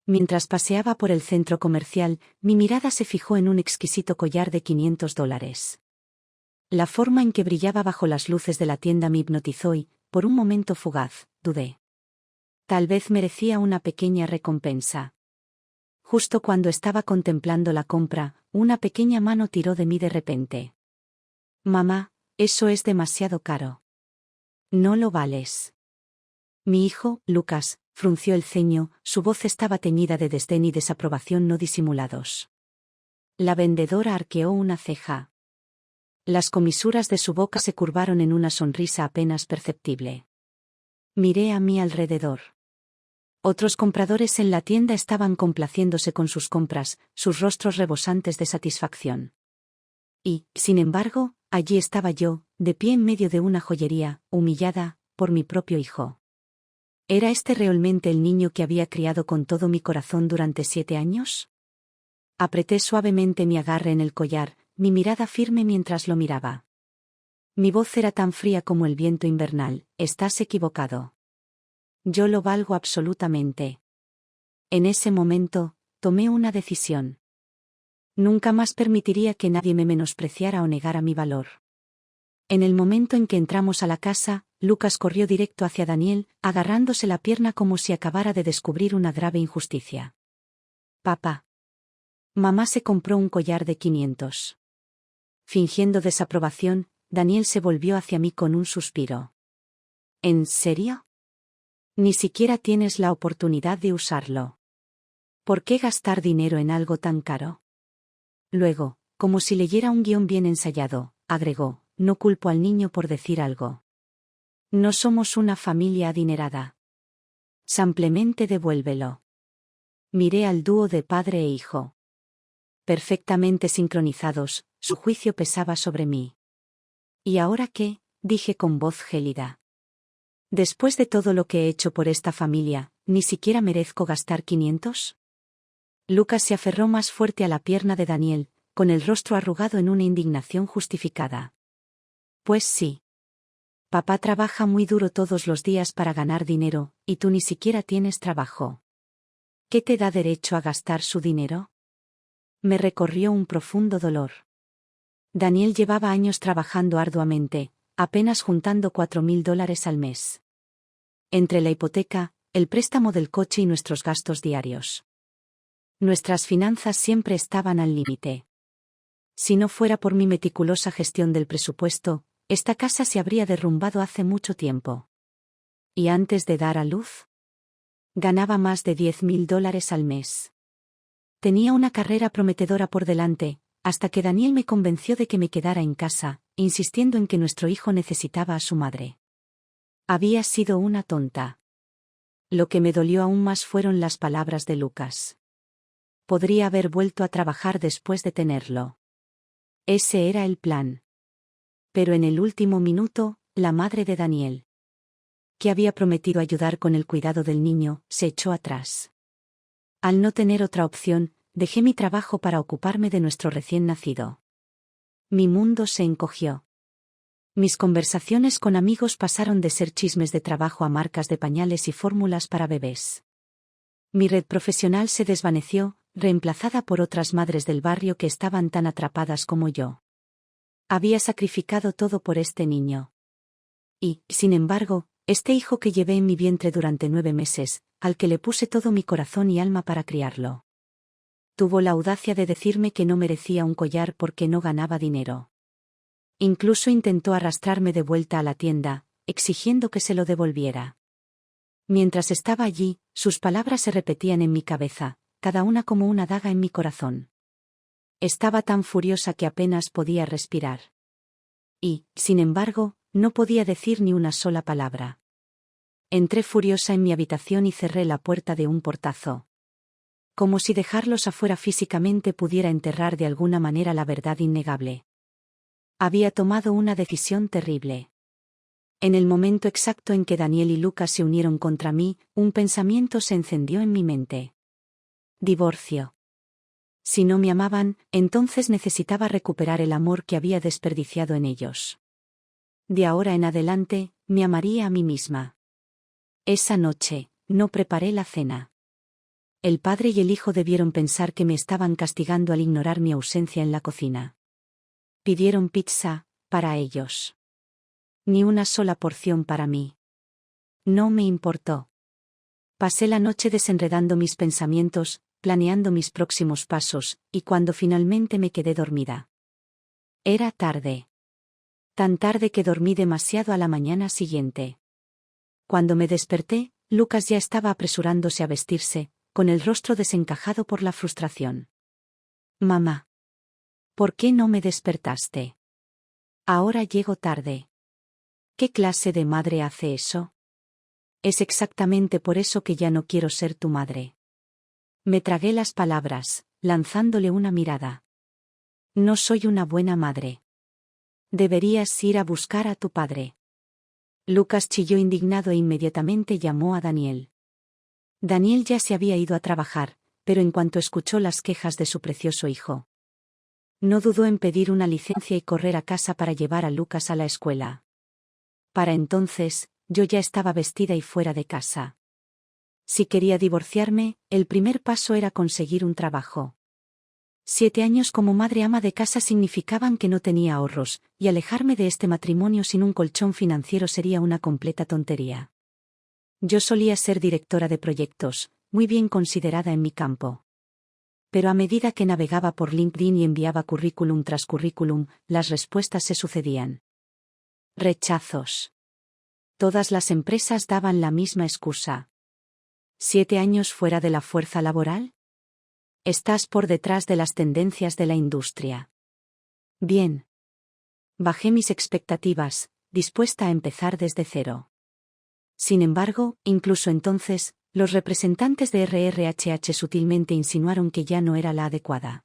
Mientras paseaba por el centro comercial, mi mirada se fijó en un exquisito collar de $500. La forma en que brillaba bajo las luces de la tienda me hipnotizó y, por un momento fugaz, dudé. Tal vez merecía una pequeña recompensa. Justo cuando estaba contemplando la compra, una pequeña mano tiró de mí de repente. «Mamá, eso es demasiado caro. No lo vales». Mi hijo, Lucas, frunció el ceño, su voz estaba teñida de desdén y desaprobación no disimulados. La vendedora arqueó una ceja. Las comisuras de su boca se curvaron en una sonrisa apenas perceptible. Miré a mi alrededor. Otros compradores en la tienda estaban complaciéndose con sus compras, sus rostros rebosantes de satisfacción. Y, sin embargo, allí estaba yo, de pie en medio de una joyería, humillada, por mi propio hijo. ¿Era este realmente el niño que había criado con todo mi corazón durante 7 años? Apreté suavemente mi agarre en el collar, mi mirada firme mientras lo miraba. Mi voz era tan fría como el viento invernal: «Estás equivocado. Yo lo valgo absolutamente». En ese momento, tomé una decisión. Nunca más permitiría que nadie me menospreciara o negara mi valor. En el momento en que entramos a la casa, Lucas corrió directo hacia Daniel, agarrándose la pierna como si acabara de descubrir una grave injusticia. «Papá. Mamá se compró un collar de 500». Fingiendo desaprobación, Daniel se volvió hacia mí con un suspiro. «¿En serio? Ni siquiera tienes la oportunidad de usarlo. ¿Por qué gastar dinero en algo tan caro?» Luego, como si leyera un guión bien ensayado, agregó: «No culpo al niño por decir algo. No somos una familia adinerada. Simplemente devuélvelo». Miré al dúo de padre e hijo. Perfectamente sincronizados, su juicio pesaba sobre mí. «¿Y ahora qué?», dije con voz gélida. «Después de todo lo que he hecho por esta familia, ¿ni siquiera merezco gastar 500? Lucas se aferró más fuerte a la pierna de Daniel, con el rostro arrugado en una indignación justificada. «Pues sí. Papá trabaja muy duro todos los días para ganar dinero, y tú ni siquiera tienes trabajo. ¿Qué te da derecho a gastar su dinero?». Me recorrió un profundo dolor. Daniel llevaba años trabajando arduamente, apenas juntando $4,000 al mes. Entre la hipoteca, el préstamo del coche y nuestros gastos diarios. Nuestras finanzas siempre estaban al límite. Si no fuera por mi meticulosa gestión del presupuesto, esta casa se habría derrumbado hace mucho tiempo. Y antes de dar a luz, ganaba más de $10,000 al mes. Tenía una carrera prometedora por delante, hasta que Daniel me convenció de que me quedara en casa, insistiendo en que nuestro hijo necesitaba a su madre. Había sido una tonta. Lo que me dolió aún más fueron las palabras de Lucas. Podría haber vuelto a trabajar después de tenerlo. Ese era el plan. Pero en el último minuto, la madre de Daniel, que había prometido ayudar con el cuidado del niño, se echó atrás. Al no tener otra opción, dejé mi trabajo para ocuparme de nuestro recién nacido. Mi mundo se encogió. Mis conversaciones con amigos pasaron de ser chismes de trabajo a marcas de pañales y fórmulas para bebés. Mi red profesional se desvaneció, reemplazada por otras madres del barrio que estaban tan atrapadas como yo. Había sacrificado todo por este niño. Y, sin embargo, este hijo que llevé en mi vientre durante 9 meses, al que le puse todo mi corazón y alma para criarlo, tuvo la audacia de decirme que no merecía un collar porque no ganaba dinero. Incluso intentó arrastrarme de vuelta a la tienda, exigiendo que se lo devolviera. Mientras estaba allí, sus palabras se repetían en mi cabeza, cada una como una daga en mi corazón. Estaba tan furiosa que apenas podía respirar. Y, sin embargo, no podía decir ni una sola palabra. Entré furiosa en mi habitación y cerré la puerta de un portazo. Como si dejarlos afuera físicamente pudiera enterrar de alguna manera la verdad innegable. Había tomado una decisión terrible. En el momento exacto en que Daniel y Lucas se unieron contra mí, un pensamiento se encendió en mi mente. Divorcio. Si no me amaban, entonces necesitaba recuperar el amor que había desperdiciado en ellos. De ahora en adelante, me amaría a mí misma. Esa noche, no preparé la cena. El padre y el hijo debieron pensar que me estaban castigando al ignorar mi ausencia en la cocina. Pidieron pizza, para ellos. Ni una sola porción para mí. No me importó. Pasé la noche desenredando mis pensamientos, planeando mis próximos pasos, y cuando finalmente me quedé dormida. Era tarde. Tan tarde que dormí demasiado a la mañana siguiente. Cuando me desperté, Lucas ya estaba apresurándose a vestirse, con el rostro desencajado por la frustración. Mamá. ¿Por qué no me despertaste? Ahora llego tarde. ¿Qué clase de madre hace eso? Es exactamente por eso que ya no quiero ser tu madre. Me tragué las palabras, lanzándole una mirada. No soy una buena madre. Deberías ir a buscar a tu padre. Lucas chilló indignado e inmediatamente llamó a Daniel. Daniel ya se había ido a trabajar, pero en cuanto escuchó las quejas de su precioso hijo, no dudó en pedir una licencia y correr a casa para llevar a Lucas a la escuela. Para entonces, yo ya estaba vestida y fuera de casa. Si quería divorciarme, el primer paso era conseguir un trabajo. 7 años como madre ama de casa significaban que no tenía ahorros, y alejarme de este matrimonio sin un colchón financiero sería una completa tontería. Yo solía ser directora de proyectos, muy bien considerada en mi campo. Pero a medida que navegaba por LinkedIn y enviaba currículum tras currículum, las respuestas se sucedían. Rechazos. Todas las empresas daban la misma excusa. ¿7 años fuera de la fuerza laboral? Estás por detrás de las tendencias de la industria. Bien. Bajé mis expectativas, dispuesta a empezar desde cero. Sin embargo, incluso entonces, los representantes de RRHH sutilmente insinuaron que ya no era la adecuada.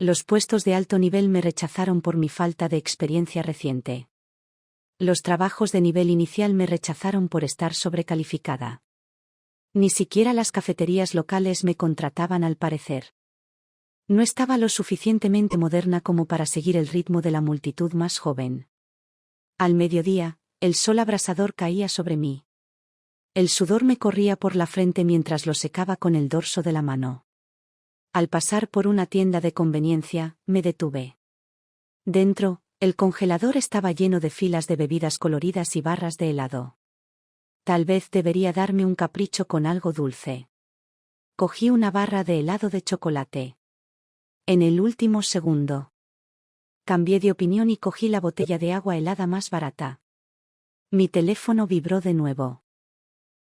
Los puestos de alto nivel me rechazaron por mi falta de experiencia reciente. Los trabajos de nivel inicial me rechazaron por estar sobrecalificada. Ni siquiera las cafeterías locales me contrataban al parecer. No estaba lo suficientemente moderna como para seguir el ritmo de la multitud más joven. Al mediodía, el sol abrasador caía sobre mí. El sudor me corría por la frente mientras lo secaba con el dorso de la mano. Al pasar por una tienda de conveniencia, me detuve. Dentro, el congelador estaba lleno de filas de bebidas coloridas y barras de helado. Tal vez debería darme un capricho con algo dulce. Cogí una barra de helado de chocolate. En el último segundo. Cambié de opinión y cogí la botella de agua helada más barata. Mi teléfono vibró de nuevo.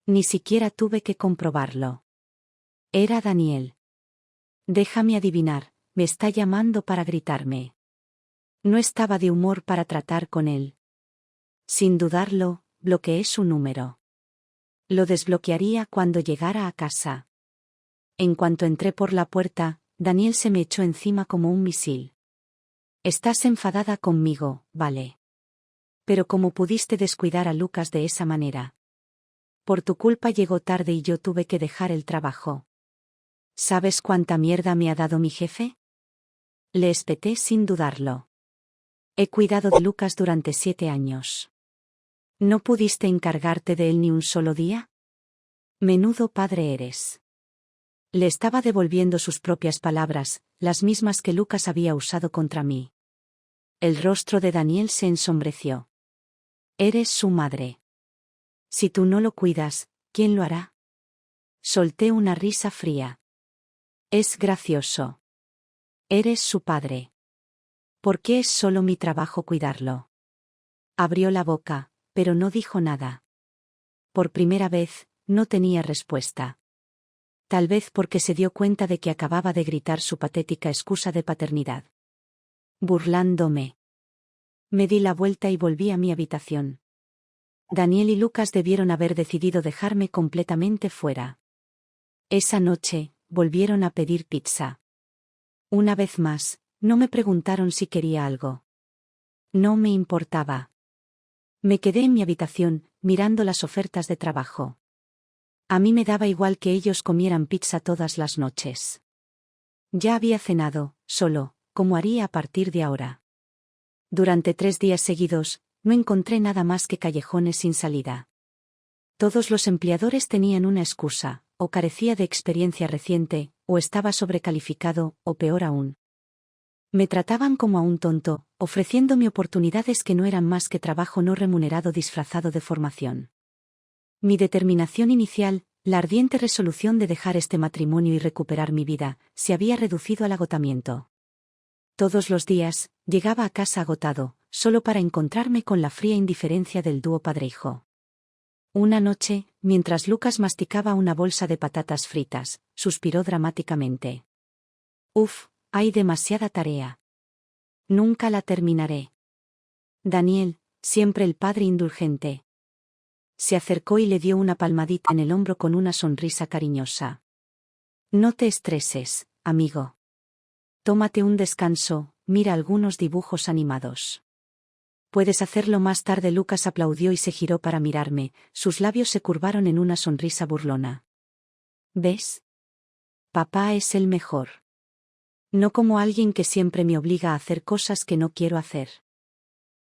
Ni siquiera tuve que comprobarlo. Era Daniel. Déjame adivinar, me está llamando para gritarme. No estaba de humor para tratar con él. Sin dudarlo, bloqueé su número. Lo desbloquearía cuando llegara a casa. En cuanto entré por la puerta, Daniel se me echó encima como un misil. Estás enfadada conmigo, vale. Pero ¿cómo pudiste descuidar a Lucas de esa manera? Por tu culpa llegó tarde y yo tuve que dejar el trabajo. ¿Sabes cuánta mierda me ha dado mi jefe? Le espeté sin dudarlo. He cuidado de Lucas durante 7 años. ¿No pudiste encargarte de él ni un solo día? Menudo padre eres. Le estaba devolviendo sus propias palabras, las mismas que Lucas había usado contra mí. El rostro de Daniel se ensombreció. Eres su madre. Si tú no lo cuidas, ¿quién lo hará? Solté una risa fría. Es gracioso. Eres su padre. ¿Por qué es solo mi trabajo cuidarlo? Abrió la boca, pero no dijo nada. Por primera vez, no tenía respuesta. Tal vez porque se dio cuenta de que acababa de gritar su patética excusa de paternidad. Burlándome. Me di la vuelta y volví a mi habitación. Daniel y Lucas debieron haber decidido dejarme completamente fuera. Esa noche, volvieron a pedir pizza. Una vez más, no me preguntaron si quería algo. No me importaba. Me quedé en mi habitación, mirando las ofertas de trabajo. A mí me daba igual que ellos comieran pizza todas las noches. Ya había cenado, solo, como haría a partir de ahora. Durante 3 días seguidos, no encontré nada más que callejones sin salida. Todos los empleadores tenían una excusa: o carecía de experiencia reciente, o estaba sobrecalificado, o peor aún. Me trataban como a un tonto, ofreciéndome oportunidades que no eran más que trabajo no remunerado disfrazado de formación. Mi determinación inicial, la ardiente resolución de dejar este matrimonio y recuperar mi vida, se había reducido al agotamiento. Todos los días, llegaba a casa agotado, solo para encontrarme con la fría indiferencia del dúo padre-hijo. Una noche, mientras Lucas masticaba una bolsa de patatas fritas, suspiró dramáticamente. «Uf, hay demasiada tarea. Nunca la terminaré». Daniel, siempre el padre indulgente. Se acercó y le dio una palmadita en el hombro con una sonrisa cariñosa. «No te estreses, amigo. Tómate un descanso, mira algunos dibujos animados. Puedes hacerlo más tarde». Lucas aplaudió y se giró para mirarme, sus labios se curvaron en una sonrisa burlona. «¿Ves? Papá es el mejor. No como alguien que siempre me obliga a hacer cosas que no quiero hacer».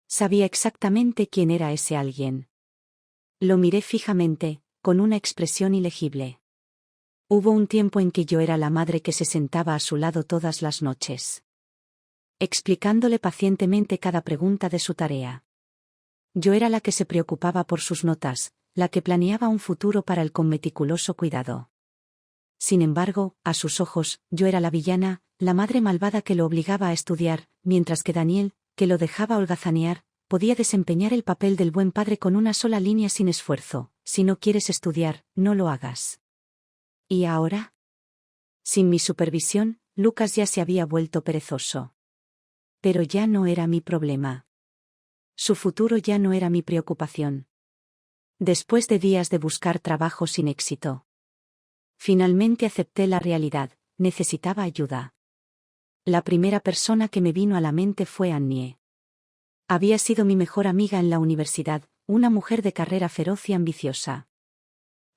Sabía exactamente quién era ese alguien. Lo miré fijamente, con una expresión ilegible. Hubo un tiempo en que yo era la madre que se sentaba a su lado todas las noches, explicándole pacientemente cada pregunta de su tarea. Yo era la que se preocupaba por sus notas, la que planeaba un futuro para él con meticuloso cuidado. Sin embargo, a sus ojos, yo era la villana, la madre malvada que lo obligaba a estudiar, mientras que Daniel, que lo dejaba holgazanear, podía desempeñar el papel del buen padre con una sola línea sin esfuerzo: si no quieres estudiar, no lo hagas. ¿Y ahora? Sin mi supervisión, Lucas ya se había vuelto perezoso. Pero ya no era mi problema. Su futuro ya no era mi preocupación. Después de días de buscar trabajo sin éxito, finalmente acepté la realidad: necesitaba ayuda. La primera persona que me vino a la mente fue Annie. Había sido mi mejor amiga en la universidad, una mujer de carrera feroz y ambiciosa.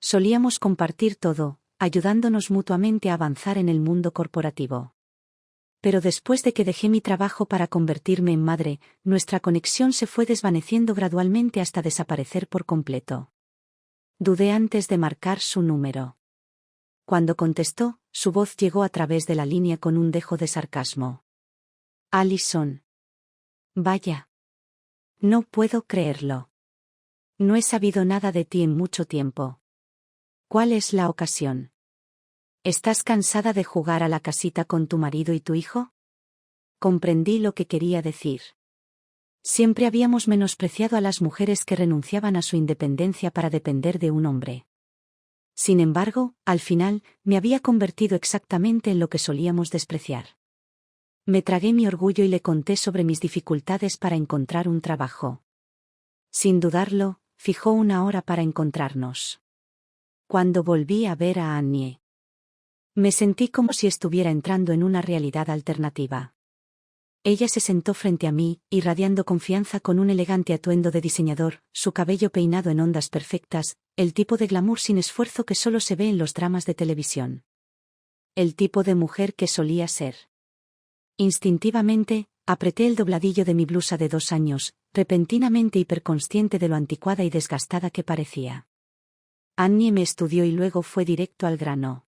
Solíamos compartir todo, ayudándonos mutuamente a avanzar en el mundo corporativo. Pero después de que dejé mi trabajo para convertirme en madre, nuestra conexión se fue desvaneciendo gradualmente hasta desaparecer por completo. Dudé antes de marcar su número. Cuando contestó, su voz llegó a través de la línea con un dejo de sarcasmo. «Alison. Vaya. No puedo creerlo. No he sabido nada de ti en mucho tiempo. ¿Cuál es la ocasión? ¿Estás cansada de jugar a la casita con tu marido y tu hijo?» Comprendí lo que quería decir. Siempre habíamos menospreciado a las mujeres que renunciaban a su independencia para depender de un hombre. Sin embargo, al final, me había convertido exactamente en lo que solíamos despreciar. Me tragué mi orgullo y le conté sobre mis dificultades para encontrar un trabajo. Sin dudarlo, fijó una hora para encontrarnos. Cuando volví a ver a Annie, me sentí como si estuviera entrando en una realidad alternativa. Ella se sentó frente a mí, irradiando confianza con un elegante atuendo de diseñador, su cabello peinado en ondas perfectas, el tipo de glamour sin esfuerzo que solo se ve en los dramas de televisión. El tipo de mujer que solía ser. Instintivamente, apreté el dobladillo de mi blusa de 2 años, repentinamente hiperconsciente de lo anticuada y desgastada que parecía. Annie me estudió y luego fue directo al grano.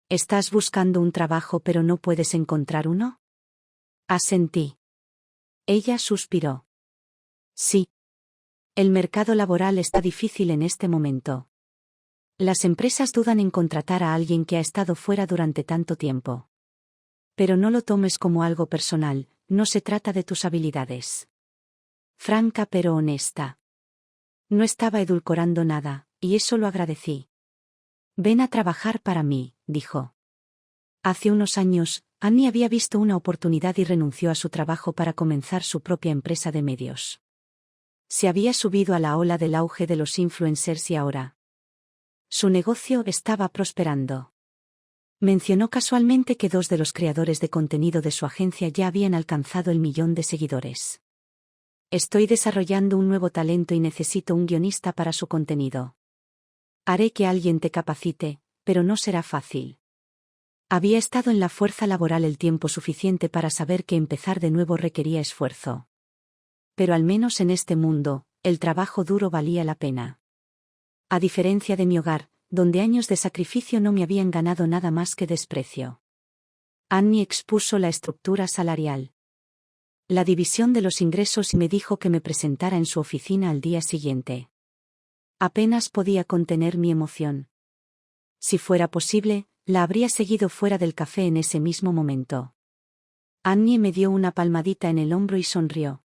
«¿Estás buscando un trabajo pero no puedes encontrar uno?» Asentí. Ella suspiró. «Sí. El mercado laboral está difícil en este momento. Las empresas dudan en contratar a alguien que ha estado fuera durante tanto tiempo. Pero no lo tomes como algo personal, no se trata de tus habilidades». Franca pero honesta. No estaba edulcorando nada, y eso lo agradecí. «Ven a trabajar para mí», dijo. Hace unos años, Annie había visto una oportunidad y renunció a su trabajo para comenzar su propia empresa de medios. Se había subido a la ola del auge de los influencers y ahora su negocio estaba prosperando. Mencionó casualmente que 2 de los creadores de contenido de su agencia ya habían alcanzado el 1.000.000 de seguidores. «Estoy desarrollando un nuevo talento y necesito un guionista para su contenido. Haré que alguien te capacite, pero no será fácil». Había estado en la fuerza laboral el tiempo suficiente para saber que empezar de nuevo requería esfuerzo. Pero al menos en este mundo, el trabajo duro valía la pena. A diferencia de mi hogar, donde años de sacrificio no me habían ganado nada más que desprecio. Annie expuso la estructura salarial, la división de los ingresos y me dijo que me presentara en su oficina al día siguiente. Apenas podía contener mi emoción. Si fuera posible, la habría seguido fuera del café en ese mismo momento. Annie me dio una palmadita en el hombro y sonrió.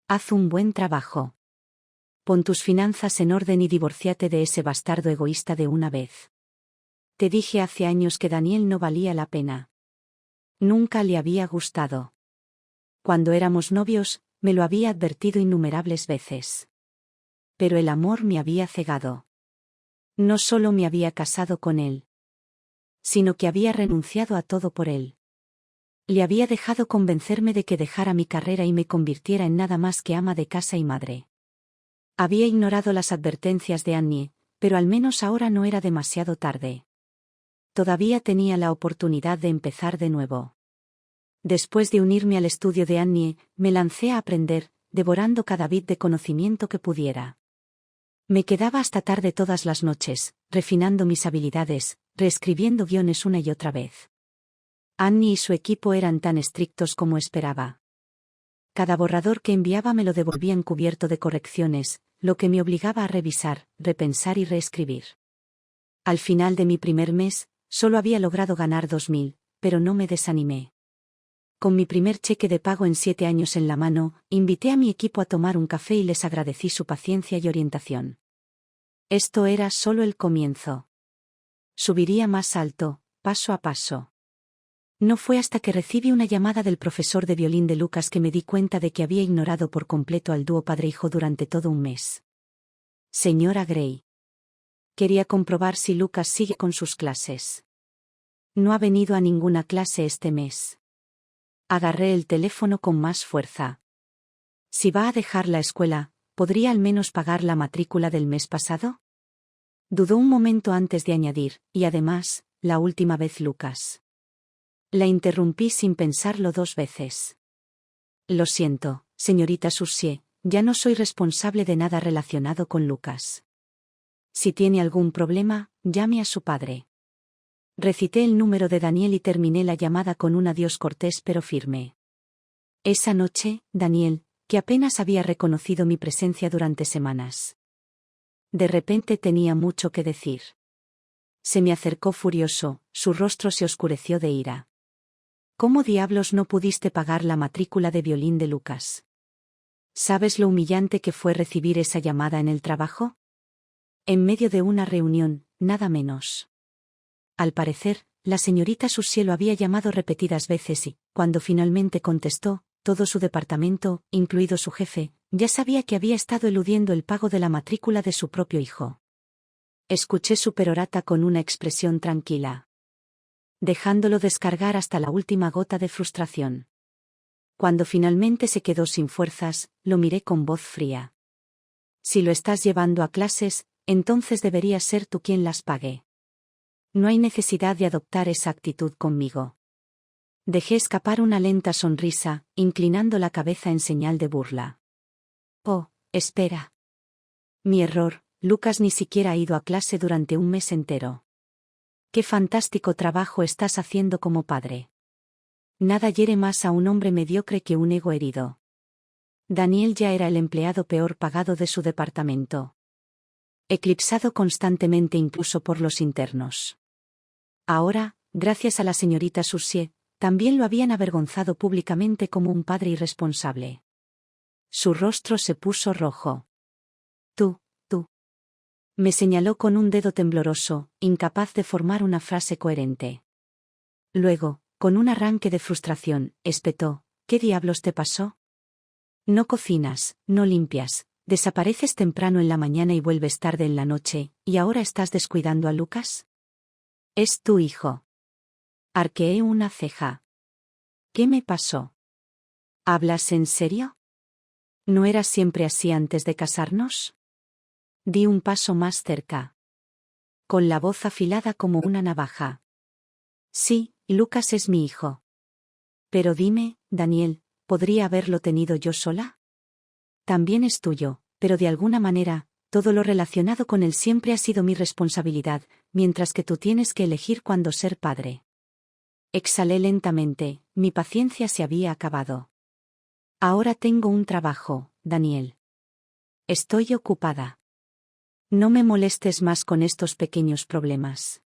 Haz un buen trabajo. Pon tus finanzas en orden y divórciate de ese bastardo egoísta de una vez. Te dije hace años que Daniel no valía la pena. Nunca le había gustado. Cuando éramos novios, me lo había advertido innumerables veces. Pero el amor me había cegado. No solo me había casado con él, sino que había renunciado a todo por él. Le había dejado convencerme de que dejara mi carrera y me convirtiera en nada más que ama de casa y madre. Había ignorado las advertencias de Annie, pero al menos ahora no era demasiado tarde. Todavía tenía la oportunidad de empezar de nuevo. Después de unirme al estudio de Annie, me lancé a aprender, devorando cada bit de conocimiento que pudiera. Me quedaba hasta tarde todas las noches, refinando mis habilidades, reescribiendo guiones una y otra vez. Annie y su equipo eran tan estrictos como esperaba. Cada borrador que enviaba me lo devolvían cubierto de correcciones, lo que me obligaba a revisar, repensar y reescribir. Al final de mi primer mes, solo había logrado ganar 2.000, pero no me desanimé. Con mi primer cheque de pago en 7 años en la mano, invité a mi equipo a tomar un café y les agradecí su paciencia y orientación. Esto era solo el comienzo. Subiría más alto, paso a paso. No fue hasta que recibí una llamada del profesor de violín de Lucas que me di cuenta de que había ignorado por completo al dúo padre-hijo durante todo un mes. Señora Gray. Quería comprobar si Lucas sigue con sus clases. No ha venido a ninguna clase este mes. Agarré el teléfono con más fuerza. Si va a dejar la escuela, ¿podría al menos pagar la matrícula del mes pasado? Dudó un momento antes de añadir, y además, la última vez Lucas. La interrumpí sin pensarlo 2 veces. Lo siento, señorita Sursier, ya no soy responsable de nada relacionado con Lucas. Si tiene algún problema, llame a su padre. Recité el número de Daniel y terminé la llamada con un adiós cortés pero firme. Esa noche, Daniel, que apenas había reconocido mi presencia durante semanas. De repente tenía mucho que decir. Se me acercó furioso, su rostro se oscureció de ira. ¿Cómo diablos no pudiste pagar la matrícula de violín de Lucas? ¿Sabes lo humillante que fue recibir esa llamada en el trabajo? En medio de una reunión, nada menos. Al parecer, la señorita Sursier lo había llamado repetidas veces y, cuando finalmente contestó, todo su departamento, incluido su jefe, ya sabía que había estado eludiendo el pago de la matrícula de su propio hijo. Escuché su perorata con una expresión tranquila, dejándolo descargar hasta la última gota de frustración. Cuando finalmente se quedó sin fuerzas, lo miré con voz fría. Si lo estás llevando a clases, entonces deberías ser tú quien las pague. No hay necesidad de adoptar esa actitud conmigo. Dejé escapar una lenta sonrisa, inclinando la cabeza en señal de burla. Oh, espera. Mi error, Lucas ni siquiera ha ido a clase durante un mes entero. Qué fantástico trabajo estás haciendo como padre. Nada hiere más a un hombre mediocre que un ego herido. Daniel ya era el empleado peor pagado de su departamento. Eclipsado constantemente incluso por los internos. Ahora, gracias a la señorita Sursier, también lo habían avergonzado públicamente como un padre irresponsable. Su rostro se puso rojo. Tú. Me señaló con un dedo tembloroso, incapaz de formar una frase coherente. Luego, con un arranque de frustración, espetó, ¿qué diablos te pasó? No cocinas, no limpias, desapareces temprano en la mañana y vuelves tarde en la noche, ¿y ahora estás descuidando a Lucas? Es tu hijo. Arqueé una ceja. ¿Qué me pasó? ¿Hablas en serio? ¿No eras siempre así antes de casarnos? Di un paso más cerca. Con la voz afilada como una navaja. Sí, Lucas es mi hijo. Pero dime, Daniel, ¿podría haberlo tenido yo sola? También es tuyo, pero de alguna manera, todo lo relacionado con él siempre ha sido mi responsabilidad, mientras que tú tienes que elegir cuándo ser padre. Exhalé lentamente, mi paciencia se había acabado. Ahora tengo un trabajo, Daniel. Estoy ocupada. No me molestes más con estos pequeños problemas.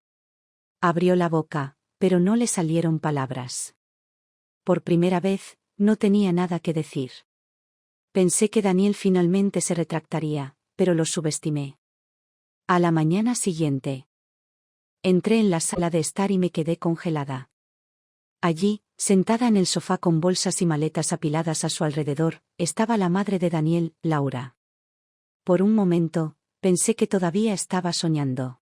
Abrió la boca, pero no le salieron palabras. Por primera vez, no tenía nada que decir. Pensé que Daniel finalmente se retractaría, pero lo subestimé. A la mañana siguiente. Entré en la sala de estar y me quedé congelada. Allí, sentada en el sofá con bolsas y maletas apiladas a su alrededor, estaba la madre de Daniel, Laura. Por un momento, pensé que todavía estaba soñando.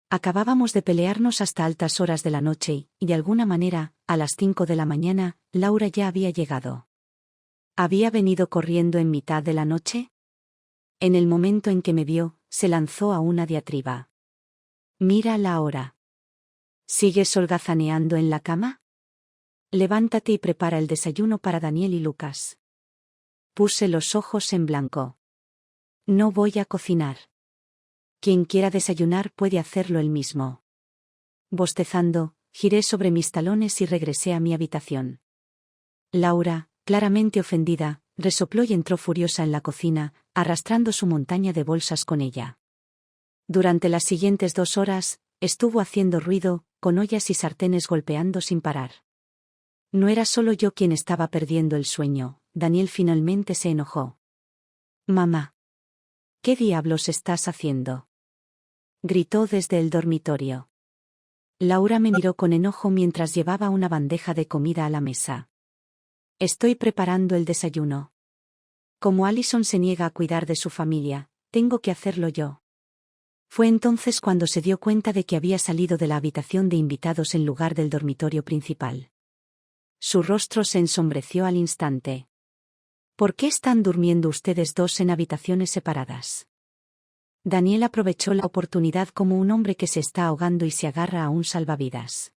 Acabábamos de pelearnos hasta altas horas de la noche y, de alguna manera, a las 5 de la mañana, Laura ya había llegado. ¿Había venido corriendo en mitad de la noche? En el momento en que me vio, se lanzó a una diatriba. Mira la hora. ¿Sigues holgazaneando en la cama? Levántate y prepara el desayuno para Daniel y Lucas. Puse los ojos en blanco. No voy a cocinar. Quien quiera desayunar puede hacerlo él mismo. Bostezando, giré sobre mis talones y regresé a mi habitación. Laura, claramente ofendida, resopló y entró furiosa en la cocina, arrastrando su montaña de bolsas con ella. Durante las siguientes 2 horas, estuvo haciendo ruido, con ollas y sartenes golpeando sin parar. No era solo yo quien estaba perdiendo el sueño, Daniel finalmente se enojó. Mamá. ¿Qué diablos estás haciendo? Gritó desde el dormitorio. Laura me miró con enojo mientras llevaba una bandeja de comida a la mesa. Estoy preparando el desayuno. Como Allison se niega a cuidar de su familia, tengo que hacerlo yo. Fue entonces cuando se dio cuenta de que había salido de la habitación de invitados en lugar del dormitorio principal. Su rostro se ensombreció al instante. ¿Por qué están durmiendo ustedes dos en habitaciones separadas? Daniel aprovechó la oportunidad como un hombre que se está ahogando y se agarra a un salvavidas.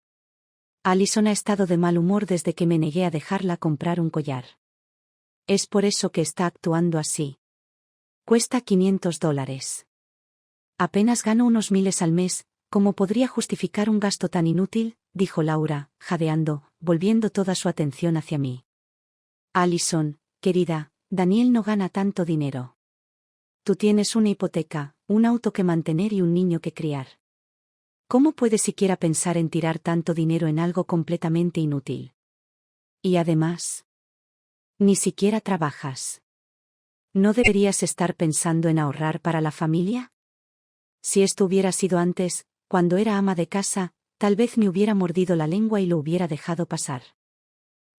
Allison ha estado de mal humor desde que me negué a dejarla comprar un collar. Es por eso que está actuando así. Cuesta $500. Apenas gano unos miles al mes, ¿cómo podría justificar un gasto tan inútil?, dijo Laura, jadeando, volviendo toda su atención hacia mí. Allison, querida, Daniel no gana tanto dinero. Tú tienes una hipoteca, un auto que mantener y un niño que criar. ¿Cómo puedes siquiera pensar en tirar tanto dinero en algo completamente inútil? Y además, ni siquiera trabajas. ¿No deberías estar pensando en ahorrar para la familia? Si esto hubiera sido antes, cuando era ama de casa, tal vez me hubiera mordido la lengua y lo hubiera dejado pasar.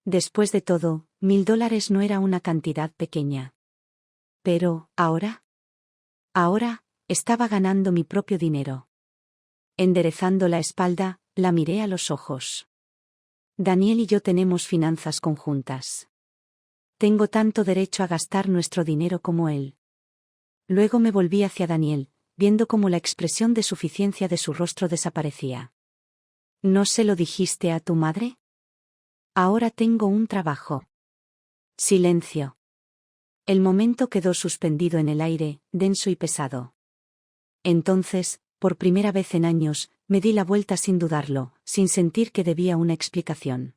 Después de todo, $1000 no era una cantidad pequeña. Pero, ¿ahora? Ahora, estaba ganando mi propio dinero. Enderezando la espalda, la miré a los ojos. Daniel y yo tenemos finanzas conjuntas. Tengo tanto derecho a gastar nuestro dinero como él. Luego me volví hacia Daniel, viendo cómo la expresión de suficiencia de su rostro desaparecía. ¿No se lo dijiste a tu madre? Ahora tengo un trabajo. Silencio. El momento quedó suspendido en el aire, denso y pesado. Entonces, por primera vez en años, me di la vuelta sin dudarlo, sin sentir que debía una explicación.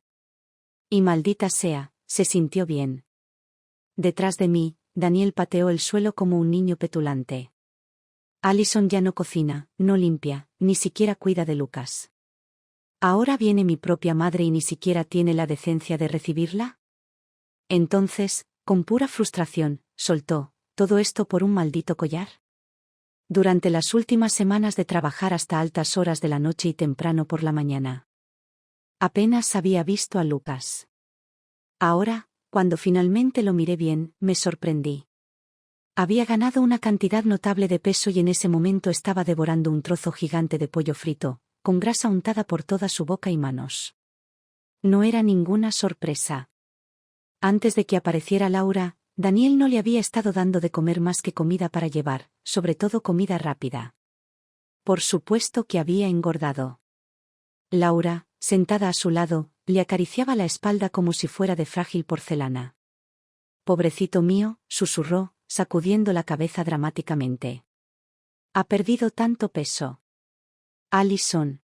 Y maldita sea, se sintió bien. Detrás de mí, Daniel pateó el suelo como un niño petulante. Allison ya no cocina, no limpia, ni siquiera cuida de Lucas. ¿Ahora viene mi propia madre y ni siquiera tiene la decencia de recibirla? Entonces, con pura frustración, soltó, ¿todo esto por un maldito collar? Durante las últimas semanas de trabajar hasta altas horas de la noche y temprano por la mañana. Apenas había visto a Lucas. Ahora, cuando finalmente lo miré bien, me sorprendí. Había ganado una cantidad notable de peso y en ese momento estaba devorando un trozo gigante de pollo frito, con grasa untada por toda su boca y manos. No era ninguna sorpresa. Antes de que apareciera Laura, Daniel no le había estado dando de comer más que comida para llevar, sobre todo comida rápida. Por supuesto que había engordado. Laura, sentada a su lado, le acariciaba la espalda como si fuera de frágil porcelana. Pobrecito mío, susurró, sacudiendo la cabeza dramáticamente. Ha perdido tanto peso. Allison.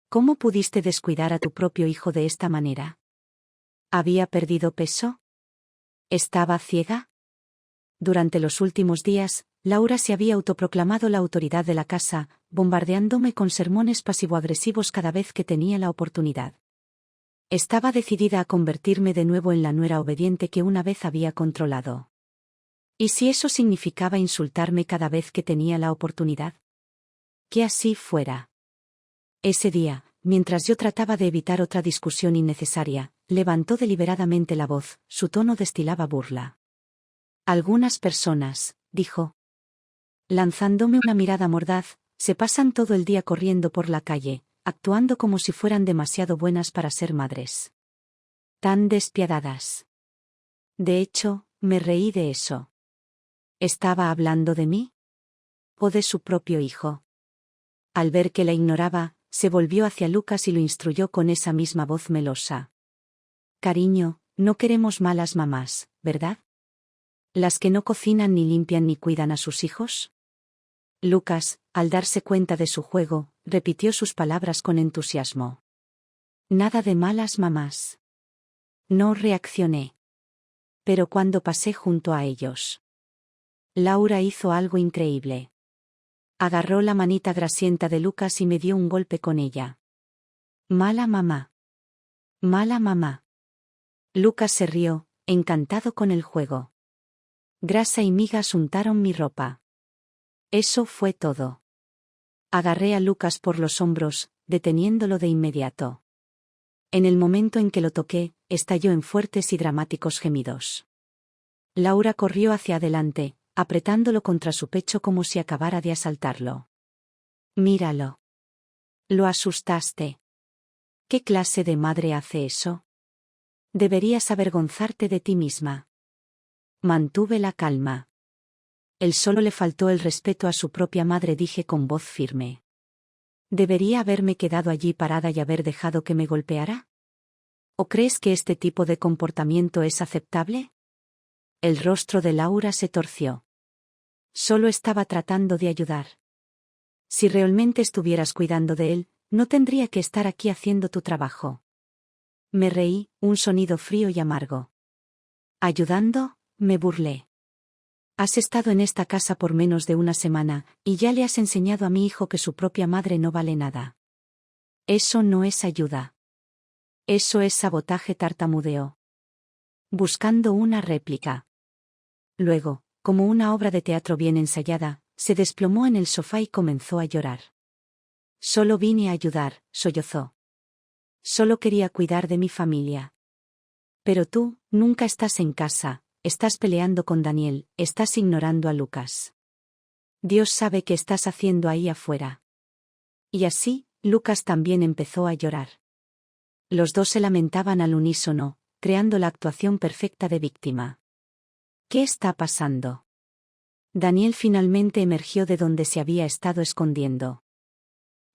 ¿Cómo pudiste descuidar a tu propio hijo de esta manera? ¿Había perdido peso? ¿Estaba ciega? Durante los últimos días, Laura se había autoproclamado la autoridad de la casa, bombardeándome con sermones pasivo-agresivos cada vez que tenía la oportunidad. Estaba decidida a convertirme de nuevo en la nuera obediente que una vez había controlado. ¿Y si eso significaba insultarme cada vez que tenía la oportunidad? Que así fuera. Ese día, mientras yo trataba de evitar otra discusión innecesaria, levantó deliberadamente la voz, su tono destilaba burla. Algunas personas, dijo, lanzándome una mirada mordaz, se pasan todo el día corriendo por la calle, actuando como si fueran demasiado buenas para ser madres. Tan despiadadas. De hecho, me reí de eso. ¿Estaba hablando de mí? ¿O de su propio hijo? Al ver que la ignoraba, se volvió hacia Lucas y lo instruyó con esa misma voz melosa. Cariño, no queremos malas mamás, ¿verdad? ¿Las que no cocinan ni limpian ni cuidan a sus hijos? Lucas, al darse cuenta de su juego, repitió sus palabras con entusiasmo. Nada de malas mamás. No reaccioné. Pero cuando pasé junto a ellos, Laura hizo algo increíble. Agarró la manita grasienta de Lucas y me dio un golpe con ella. Mala mamá. Mala mamá. Lucas se rió, encantado con el juego. Grasa y migas untaron mi ropa. Eso fue todo. Agarré a Lucas por los hombros, deteniéndolo de inmediato. En el momento en que lo toqué, estalló en fuertes y dramáticos gemidos. Laura corrió hacia adelante, apretándolo contra su pecho como si acabara de asaltarlo. Míralo. Lo asustaste. ¿Qué clase de madre hace eso? Deberías avergonzarte de ti misma. Mantuve la calma. Él solo le faltó el respeto a su propia madre, dije con voz firme. ¿Debería haberme quedado allí parada y haber dejado que me golpeara? ¿O crees que este tipo de comportamiento es aceptable? El rostro de Laura se torció. Solo estaba tratando de ayudar. Si realmente estuvieras cuidando de él, no tendría que estar aquí haciendo tu trabajo. Me reí, un sonido frío y amargo. ¿Ayudando? Me burlé. Has estado en esta casa por menos de una semana, y ya le has enseñado a mi hijo que su propia madre no vale nada. Eso no es ayuda. Eso es sabotaje, tartamudeó, buscando una réplica. Luego, como una obra de teatro bien ensayada, se desplomó en el sofá y comenzó a llorar. Solo vine a ayudar, sollozó. Solo quería cuidar de mi familia. Pero tú, nunca estás en casa. Estás peleando con Daniel, estás ignorando a Lucas. Dios sabe qué estás haciendo ahí afuera. Y así, Lucas también empezó a llorar. Los dos se lamentaban al unísono, creando la actuación perfecta de víctima. ¿Qué está pasando? Daniel finalmente emergió de donde se había estado escondiendo.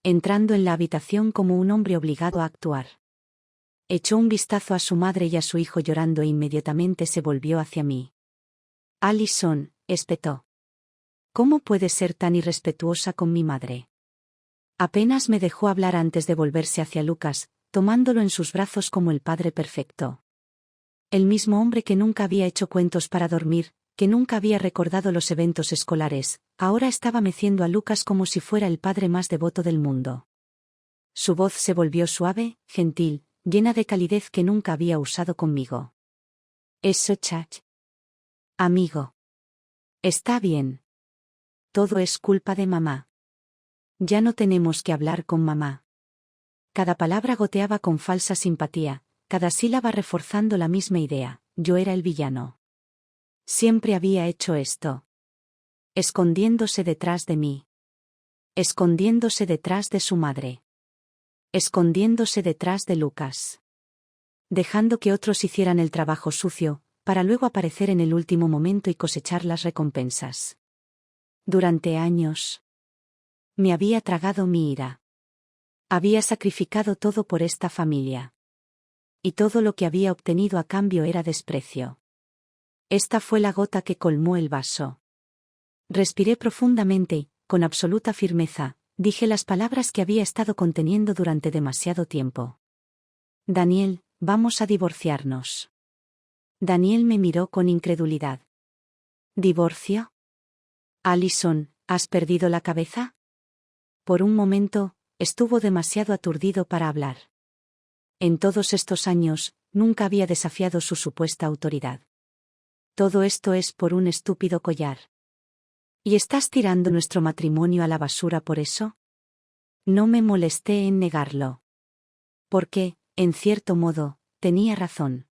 Entrando en la habitación como un hombre obligado a actuar. Echó un vistazo a su madre y a su hijo llorando e inmediatamente se volvió hacia mí. Allison, espetó. ¿Cómo puedes ser tan irrespetuosa con mi madre? Apenas me dejó hablar antes de volverse hacia Lucas, tomándolo en sus brazos como el padre perfecto. El mismo hombre que nunca había hecho cuentos para dormir, que nunca había recordado los eventos escolares, ahora estaba meciendo a Lucas como si fuera el padre más devoto del mundo. Su voz se volvió suave, gentil, llena de calidez que nunca había usado conmigo. Eso, Chach. Amigo. Está bien. Todo es culpa de mamá. Ya no tenemos que hablar con mamá. Cada palabra goteaba con falsa simpatía, cada sílaba reforzando la misma idea, yo era el villano. Siempre había hecho esto. Escondiéndose detrás de mí. Escondiéndose detrás de su madre. Escondiéndose detrás de Lucas. Dejando que otros hicieran el trabajo sucio, para luego aparecer en el último momento y cosechar las recompensas. Durante años. Me había tragado mi ira. Había sacrificado todo por esta familia. Y todo lo que había obtenido a cambio era desprecio. Esta fue la gota que colmó el vaso. Respiré profundamente y, con absoluta firmeza, dije las palabras que había estado conteniendo durante demasiado tiempo. Daniel, vamos a divorciarnos. Daniel me miró con incredulidad. ¿Divorcio? Alison, ¿has perdido la cabeza? Por un momento, estuvo demasiado aturdido para hablar. En todos estos años, nunca había desafiado su supuesta autoridad. Todo esto es por un estúpido collar. ¿Y estás tirando nuestro matrimonio a la basura por eso? No me molesté en negarlo. Porque, en cierto modo, tenía razón.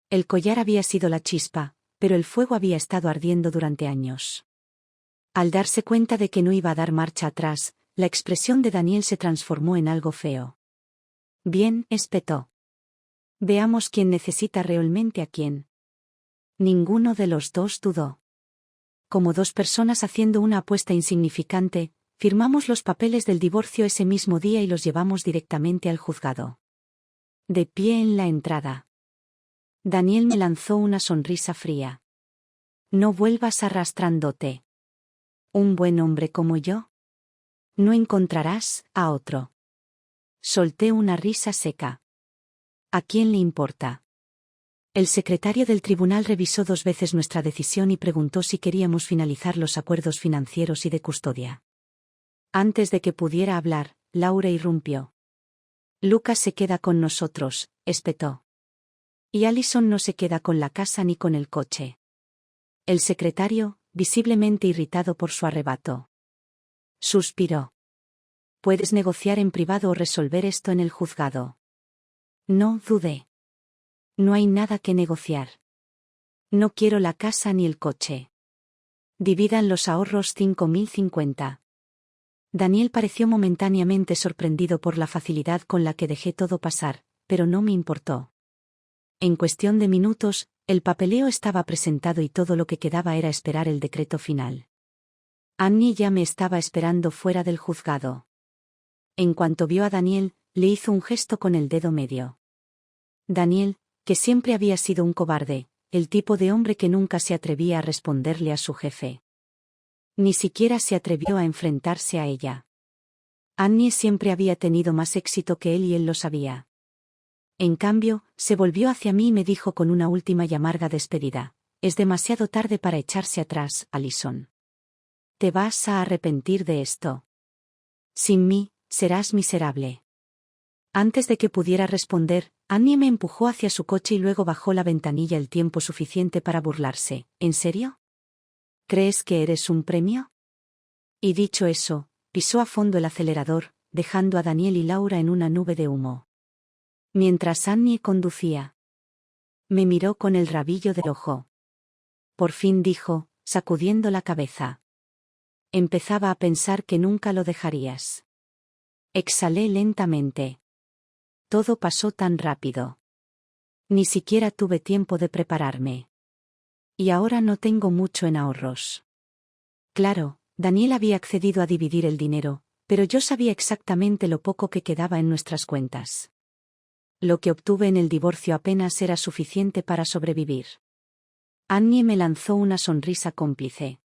El collar había sido la chispa, pero el fuego había estado ardiendo durante años. Al darse cuenta de que no iba a dar marcha atrás, la expresión de Daniel se transformó en algo feo. Bien, espetó. Veamos quién necesita realmente a quién. Ninguno de los dos dudó. Como dos personas haciendo una apuesta insignificante, firmamos los papeles del divorcio ese mismo día y los llevamos directamente al juzgado. De pie en la entrada. Daniel me lanzó una sonrisa fría. No vuelvas arrastrándote. ¿Un buen hombre como yo? No encontrarás a otro. Solté una risa seca. ¿A quién le importa? El secretario del tribunal revisó 2 veces nuestra decisión y preguntó si queríamos finalizar los acuerdos financieros y de custodia. Antes de que pudiera hablar, Laura irrumpió. Lucas se queda con nosotros, espetó. Y Alison no se queda con la casa ni con el coche. El secretario, visiblemente irritado por su arrebato, suspiró. Puedes negociar en privado o resolver esto en el juzgado. No dudé. No hay nada que negociar. No quiero la casa ni el coche. Dividan los ahorros 5.050. Daniel pareció momentáneamente sorprendido por la facilidad con la que dejé todo pasar, pero no me importó. En cuestión de minutos, el papeleo estaba presentado y todo lo que quedaba era esperar el decreto final. Annie ya me estaba esperando fuera del juzgado. En cuanto vio a Daniel, le hizo un gesto con el dedo medio. Daniel, que siempre había sido un cobarde, el tipo de hombre que nunca se atrevía a responderle a su jefe. Ni siquiera se atrevió a enfrentarse a ella. Annie siempre había tenido más éxito que él y él lo sabía. En cambio, se volvió hacia mí y me dijo con una última y amarga despedida: es demasiado tarde para echarse atrás, Alison. Te vas a arrepentir de esto. Sin mí, serás miserable. Antes de que pudiera responder, Annie me empujó hacia su coche y luego bajó la ventanilla el tiempo suficiente para burlarse. ¿En serio? ¿Crees que eres un premio? Y dicho eso, pisó a fondo el acelerador, dejando a Daniel y Laura en una nube de humo. Mientras Annie conducía, me miró con el rabillo del ojo. Por fin dijo, sacudiendo la cabeza. Empezaba a pensar que nunca lo dejarías. Exhalé lentamente. Todo pasó tan rápido. Ni siquiera tuve tiempo de prepararme. Y ahora no tengo mucho en ahorros. Claro, Daniel había accedido a dividir el dinero, pero yo sabía exactamente lo poco que quedaba en nuestras cuentas. Lo que obtuve en el divorcio apenas era suficiente para sobrevivir. Annie me lanzó una sonrisa cómplice.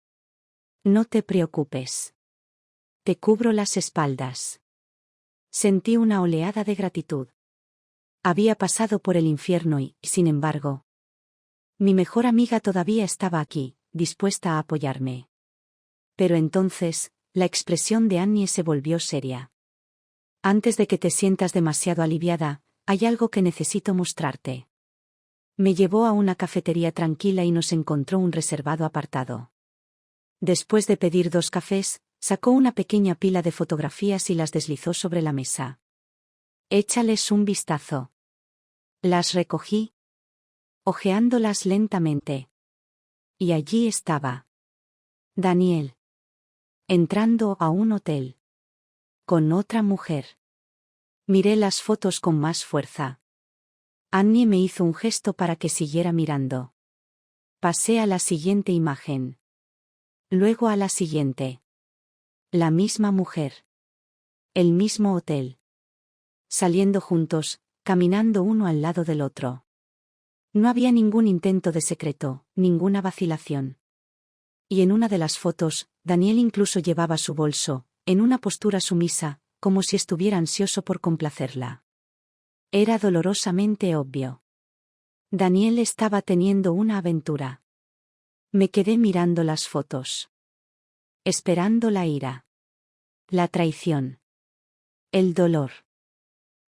No te preocupes. Te cubro las espaldas. Sentí una oleada de gratitud. Había pasado por el infierno y, sin embargo, mi mejor amiga todavía estaba aquí, dispuesta a apoyarme. Pero entonces, la expresión de Annie se volvió seria. Antes de que te sientas demasiado aliviada, hay algo que necesito mostrarte. Me llevó a una cafetería tranquila y nos encontró un reservado apartado. Después de pedir 2 cafés, sacó una pequeña pila de fotografías y las deslizó sobre la mesa. Échales un vistazo. Las recogí, hojeándolas lentamente. Y allí estaba Daniel, entrando a un hotel con otra mujer. Miré las fotos con más fuerza. Annie me hizo un gesto para que siguiera mirando. Pasé a la siguiente imagen. Luego a la siguiente. La misma mujer. El mismo hotel. Saliendo juntos, caminando uno al lado del otro. No había ningún intento de secreto, ninguna vacilación. Y en una de las fotos, Daniel incluso llevaba su bolso, en una postura sumisa, como si estuviera ansioso por complacerla. Era dolorosamente obvio. Daniel estaba teniendo una aventura. Me quedé mirando las fotos. Esperando la ira. La traición. El dolor.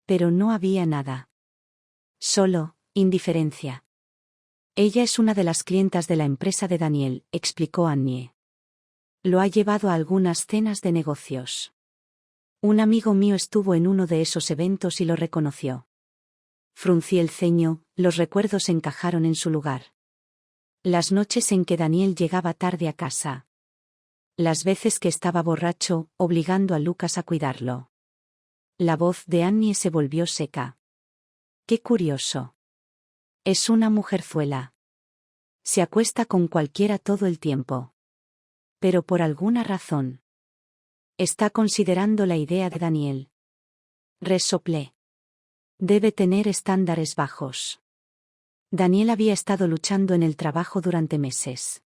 Pero no había nada. Solo, indiferencia. Ella es una de las clientas de la empresa de Daniel, explicó Annie. Lo ha llevado a algunas cenas de negocios. Un amigo mío estuvo en uno de esos eventos y lo reconoció. Fruncí el ceño, los recuerdos encajaron en su lugar. Las noches en que Daniel llegaba tarde a casa. Las veces que estaba borracho, obligando a Lucas a cuidarlo. La voz de Annie se volvió seca. Qué curioso. Es una mujerzuela. Se acuesta con cualquiera todo el tiempo. Pero por alguna razón. Está considerando la idea de Daniel. Resoplé. Debe tener estándares bajos. Daniel había estado luchando en el trabajo durante meses.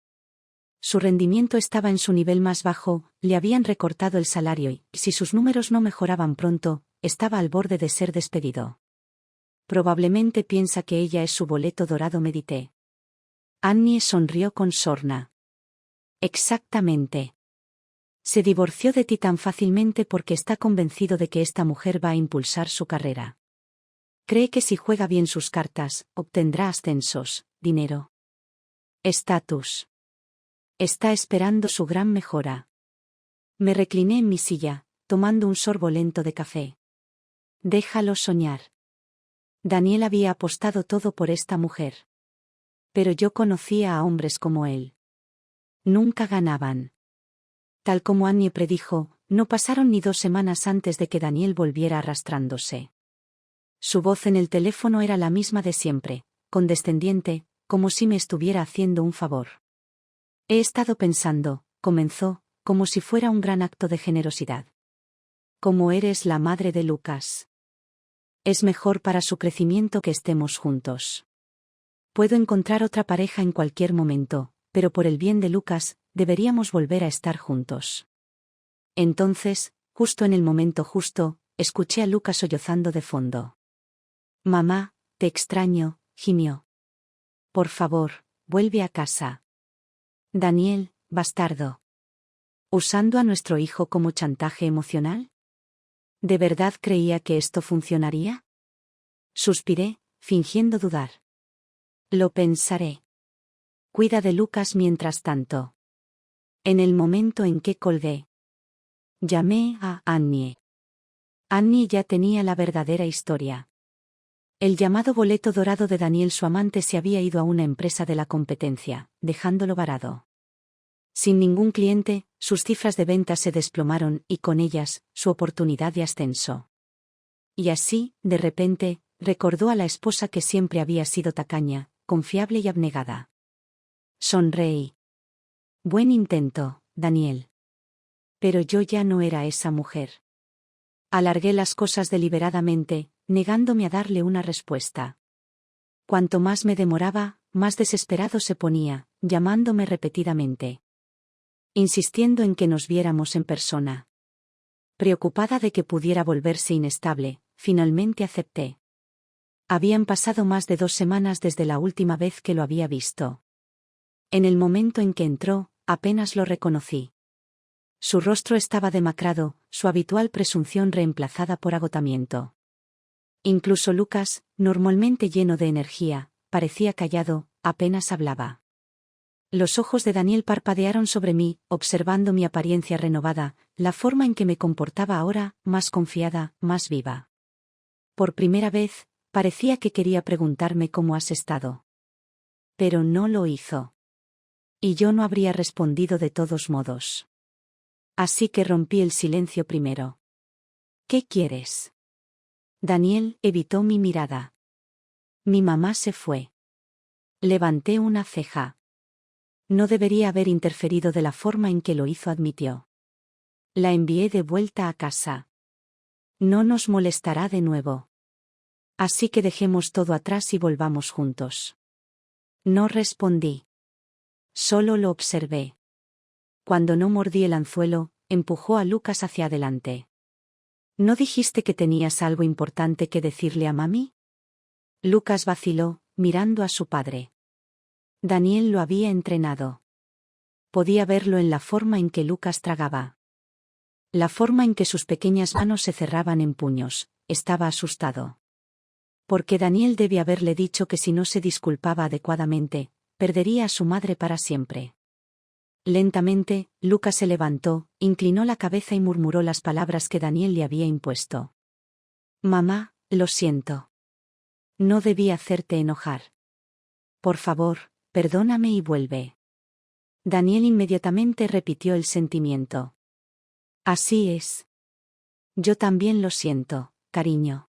Su rendimiento estaba en su nivel más bajo, le habían recortado el salario y, si sus números no mejoraban pronto, estaba al borde de ser despedido. Probablemente piensa que ella es su boleto dorado, medité. Annie sonrió con sorna. Exactamente. Se divorció de ti tan fácilmente porque está convencido de que esta mujer va a impulsar su carrera. Cree que si juega bien sus cartas, obtendrá ascensos, dinero. Estatus. Está esperando su gran mejora. Me recliné en mi silla, tomando un sorbo lento de café. Déjalo soñar. Daniel había apostado todo por esta mujer. Pero yo conocía a hombres como él. Nunca ganaban. Tal como Annie predijo, no pasaron ni 2 semanas antes de que Daniel volviera arrastrándose. Su voz en el teléfono era la misma de siempre, condescendiente, como si me estuviera haciendo un favor. He estado pensando, comenzó, como si fuera un gran acto de generosidad. Como eres la madre de Lucas. Es mejor para su crecimiento que estemos juntos. Puedo encontrar otra pareja en cualquier momento, pero por el bien de Lucas, deberíamos volver a estar juntos. Entonces, justo en el momento justo, escuché a Lucas sollozando de fondo. Mamá, te extraño, gimió. Por favor, vuelve a casa. Daniel, bastardo. ¿Usando a nuestro hijo como chantaje emocional? ¿De verdad creía que esto funcionaría? Suspiré, fingiendo dudar. Lo pensaré. Cuida de Lucas mientras tanto. En el momento en que colgué, llamé a Annie. Annie ya tenía la verdadera historia. El llamado boleto dorado de Daniel, su amante, se había ido a una empresa de la competencia, dejándolo varado. Sin ningún cliente, sus cifras de ventas se desplomaron y con ellas, su oportunidad de ascenso. Y así, de repente, recordó a la esposa que siempre había sido tacaña, confiable y abnegada. Sonreí. Buen intento, Daniel. Pero yo ya no era esa mujer. Alargué las cosas deliberadamente, negándome a darle una respuesta. Cuanto más me demoraba, más desesperado se ponía, llamándome repetidamente. Insistiendo en que nos viéramos en persona. Preocupada de que pudiera volverse inestable, finalmente acepté. Habían pasado más de 2 semanas desde la última vez que lo había visto. En el momento en que entró, apenas lo reconocí. Su rostro estaba demacrado, su habitual presunción reemplazada por agotamiento. Incluso Lucas, normalmente lleno de energía, parecía callado, apenas hablaba. Los ojos de Daniel parpadearon sobre mí, observando mi apariencia renovada, la forma en que me comportaba ahora, más confiada, más viva. Por primera vez, parecía que quería preguntarme cómo has estado. Pero no lo hizo. Y yo no habría respondido de todos modos. Así que rompí el silencio primero. ¿Qué quieres? Daniel evitó mi mirada. Mi mamá se fue. Levanté una ceja. No debería haber interferido de la forma en que lo hizo, admitió. La envié de vuelta a casa. No nos molestará de nuevo. Así que dejemos todo atrás y volvamos juntos. No respondí. Solo lo observé. Cuando no mordí el anzuelo, empujó a Lucas hacia adelante. ¿No dijiste que tenías algo importante que decirle a mami? Lucas vaciló, mirando a su padre. Daniel lo había entrenado. Podía verlo en la forma en que Lucas tragaba. La forma en que sus pequeñas manos se cerraban en puños. Estaba asustado. Porque Daniel debe haberle dicho que si no se disculpaba adecuadamente, perdería a su madre para siempre. Lentamente, Lucas se levantó, inclinó la cabeza y murmuró las palabras que Daniel le había impuesto. Mamá, lo siento. No debí hacerte enojar. Por favor, perdóname y vuelve. Daniel inmediatamente repitió el sentimiento. Así es. Yo también lo siento, cariño.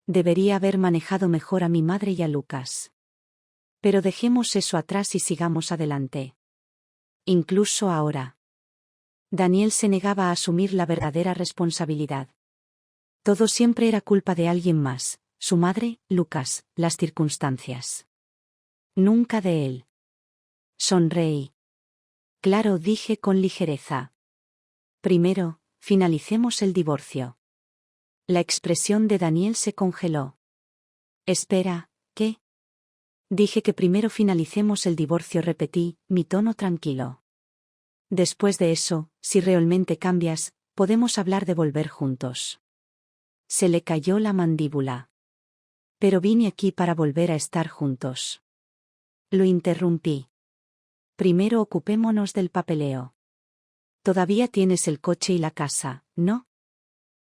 Debería haber manejado mejor a mi madre y a Lucas. Pero dejemos eso atrás y sigamos adelante. Incluso ahora. Daniel se negaba a asumir la verdadera responsabilidad. Todo siempre era culpa de alguien más, su madre, Lucas, las circunstancias. Nunca de él. Sonreí. Claro, dije con ligereza. Primero, finalicemos el divorcio. La expresión de Daniel se congeló. Espera, ¿qué? Dije que primero finalicemos el divorcio, repetí, mi tono tranquilo. Después de eso, si realmente cambias, podemos hablar de volver juntos. Se le cayó la mandíbula. Pero vine aquí para volver a estar juntos. Lo interrumpí. Primero ocupémonos del papeleo. Todavía tienes el coche y la casa, ¿no?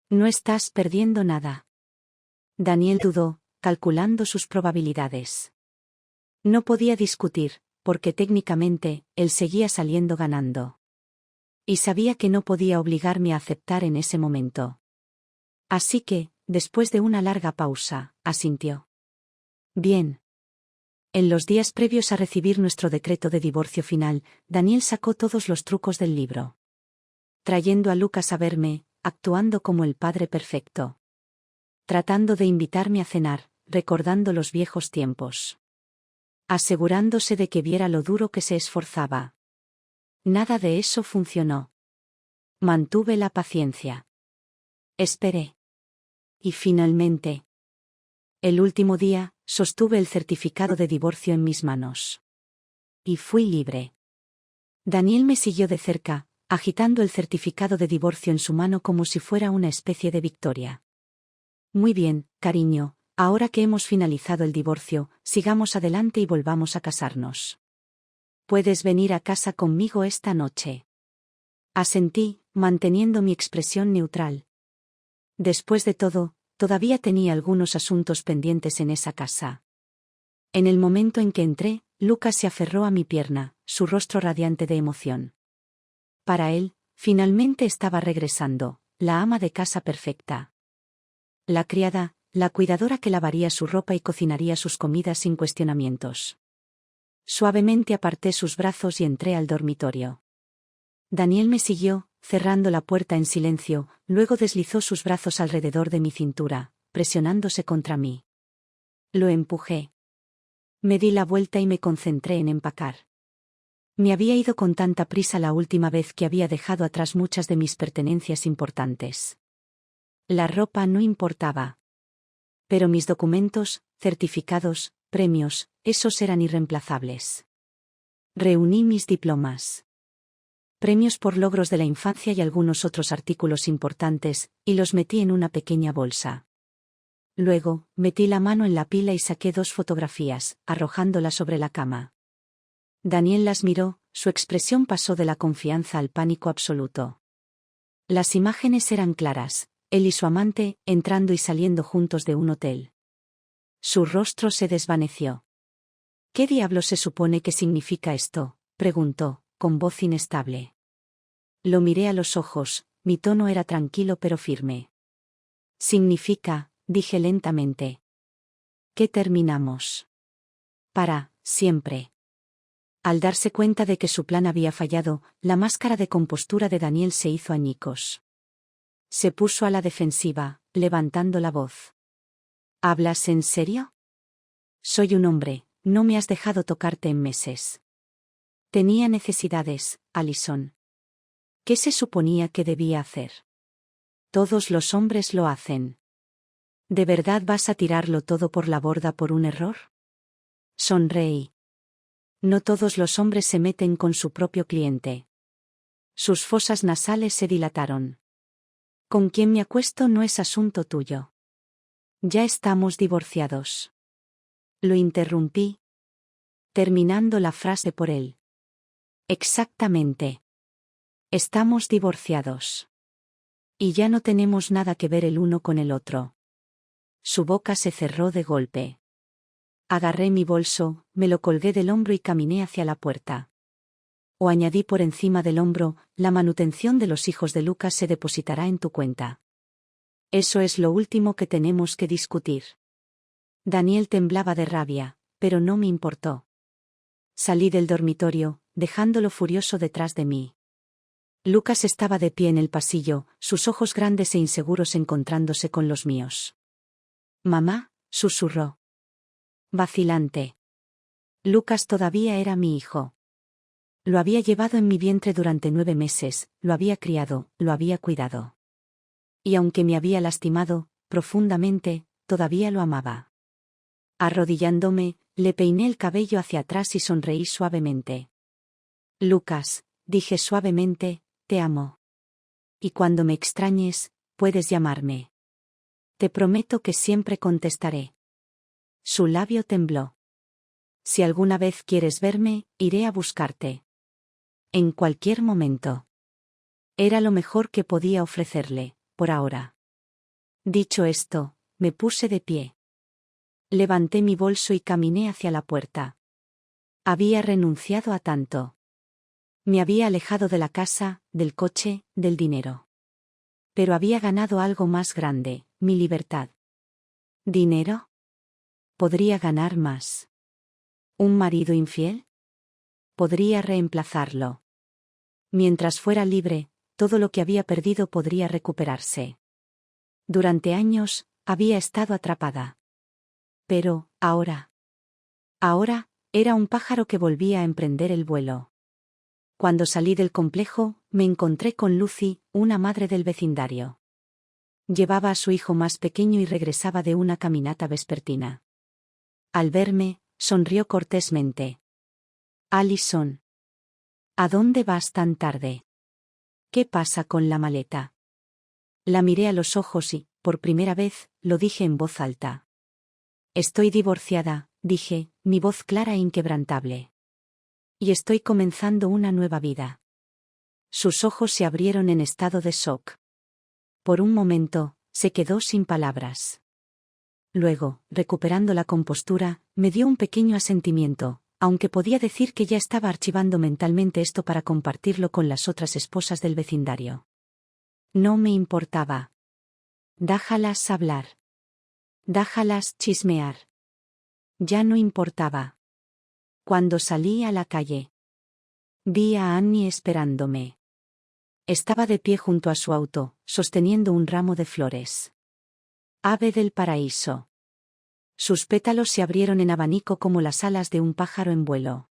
No estás perdiendo nada. Daniel dudó, calculando sus probabilidades. No podía discutir, porque técnicamente, él seguía saliendo ganando. Y sabía que no podía obligarme a aceptar en ese momento. Así que, después de una larga pausa, asintió. Bien. En los días previos a recibir nuestro decreto de divorcio final, Daniel sacó todos los trucos del libro. Trayendo a Lucas a verme, actuando como el padre perfecto. Tratando de invitarme a cenar, recordando los viejos tiempos. Asegurándose de que viera lo duro que se esforzaba. Nada de eso funcionó. Mantuve la paciencia. Esperé. Y finalmente. El último día, sostuve el certificado de divorcio en mis manos. Y fui libre. Daniel me siguió de cerca, agitando el certificado de divorcio en su mano como si fuera una especie de victoria. Muy bien, cariño, ahora que hemos finalizado el divorcio, sigamos adelante y volvamos a casarnos. Puedes venir a casa conmigo esta noche. Asentí, manteniendo mi expresión neutral. Después de todo, todavía tenía algunos asuntos pendientes en esa casa. En el momento en que entré, Lucas se aferró a mi pierna, su rostro radiante de emoción. Para él, finalmente estaba regresando, la ama de casa perfecta. La criada, la cuidadora que lavaría su ropa y cocinaría sus comidas sin cuestionamientos. Suavemente aparté sus brazos y entré al dormitorio. Daniel me siguió, cerrando la puerta en silencio, luego deslizó sus brazos alrededor de mi cintura, presionándose contra mí. Lo empujé. Me di la vuelta y me concentré en empacar. Me había ido con tanta prisa la última vez que había dejado atrás muchas de mis pertenencias importantes. La ropa no importaba. Pero mis documentos, certificados, premios, esos eran irreemplazables. Reuní mis diplomas. Premios por logros de la infancia y algunos otros artículos importantes, y los metí en una pequeña bolsa. Luego, metí la mano en la pila y saqué 2 fotografías, arrojándolas sobre la cama. Daniel las miró, su expresión pasó de la confianza al pánico absoluto. Las imágenes eran claras, él y su amante, entrando y saliendo juntos de un hotel. Su rostro se desvaneció. ¿Qué diablos se supone que significa esto?, preguntó, con voz inestable. Lo miré a los ojos, mi tono era tranquilo pero firme. Significa, dije lentamente, que terminamos. Para siempre. Al darse cuenta de que su plan había fallado, la máscara de compostura de Daniel se hizo añicos. Se puso a la defensiva, levantando la voz. ¿Hablas en serio? Soy un hombre, no me has dejado tocarte en meses. Tenía necesidades, Alison. ¿Qué se suponía que debía hacer? Todos los hombres lo hacen. ¿De verdad vas a tirarlo todo por la borda por un error? Sonreí. No todos los hombres se meten con su propio cliente. Sus fosas nasales se dilataron. Con quien me acuesto no es asunto tuyo. Ya estamos divorciados. Lo interrumpí, terminando la frase por él. Exactamente. Estamos divorciados. Y ya no tenemos nada que ver el uno con el otro. Su boca se cerró de golpe. Agarré mi bolso, me lo colgué del hombro y caminé hacia la puerta. O añadí por encima del hombro, la manutención de los hijos de Lucas se depositará en tu cuenta. Eso es lo último que tenemos que discutir. Daniel temblaba de rabia, pero no me importó. Salí del dormitorio, dejándolo furioso detrás de mí. Lucas estaba de pie en el pasillo, sus ojos grandes e inseguros encontrándose con los míos. «Mamá», susurró. Vacilante. Lucas todavía era mi hijo. Lo había llevado en mi vientre durante 9 meses, lo había criado, lo había cuidado. Y aunque me había lastimado, profundamente, todavía lo amaba. Arrodillándome, le peiné el cabello hacia atrás y sonreí suavemente. Lucas, dije suavemente, te amo. Y cuando me extrañes, puedes llamarme. Te prometo que siempre contestaré. Su labio tembló. Si alguna vez quieres verme, iré a buscarte. En cualquier momento. Era lo mejor que podía ofrecerle, por ahora. Dicho esto, me puse de pie. Levanté mi bolso y caminé hacia la puerta. Había renunciado a tanto. Me había alejado de la casa, del coche, del dinero. Pero había ganado algo más grande, mi libertad. ¿Dinero? Podría ganar más. ¿Un marido infiel? Podría reemplazarlo. Mientras fuera libre, todo lo que había perdido podría recuperarse. Durante años, había estado atrapada. Pero, ahora, era un pájaro que volvía a emprender el vuelo. Cuando salí del complejo, me encontré con Lucy, una madre del vecindario. Llevaba a su hijo más pequeño y regresaba de una caminata vespertina. Al verme, sonrió cortésmente. «Alison. ¿A dónde vas tan tarde? ¿Qué pasa con la maleta?» La miré a los ojos y, por primera vez, lo dije en voz alta. «Estoy divorciada», dije, mi voz clara e inquebrantable. «Y estoy comenzando una nueva vida». Sus ojos se abrieron en estado de shock. Por un momento, se quedó sin palabras. Luego, recuperando la compostura, me dio un pequeño asentimiento, aunque podía decir que ya estaba archivando mentalmente esto para compartirlo con las otras esposas del vecindario. No me importaba. Déjalas hablar. Déjalas chismear. Ya no importaba. Cuando salí a la calle, vi a Annie esperándome. Estaba de pie junto a su auto, sosteniendo un ramo de flores. Ave del paraíso. Sus pétalos se abrieron en abanico como las alas de un pájaro en vuelo.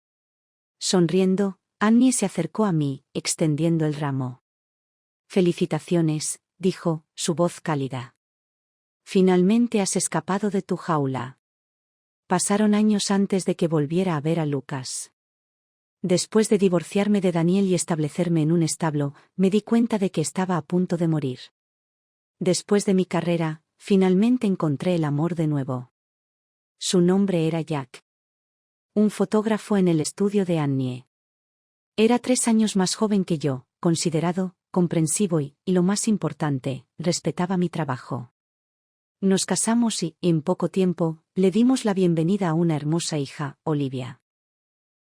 Sonriendo, Annie se acercó a mí, extendiendo el ramo. «Felicitaciones», dijo, su voz cálida. «Finalmente has escapado de tu jaula». Pasaron años antes de que volviera a ver a Lucas. Después de divorciarme de Daniel y establecerme en un establo, me di cuenta de que estaba a punto de morir. Después de mi carrera, finalmente encontré el amor de nuevo. Su nombre era Jack. Un fotógrafo en el estudio de Annie. Era 3 años más joven que yo, considerado, comprensivo y, lo más importante, respetaba mi trabajo. Nos casamos y, en poco tiempo, le dimos la bienvenida a una hermosa hija, Olivia.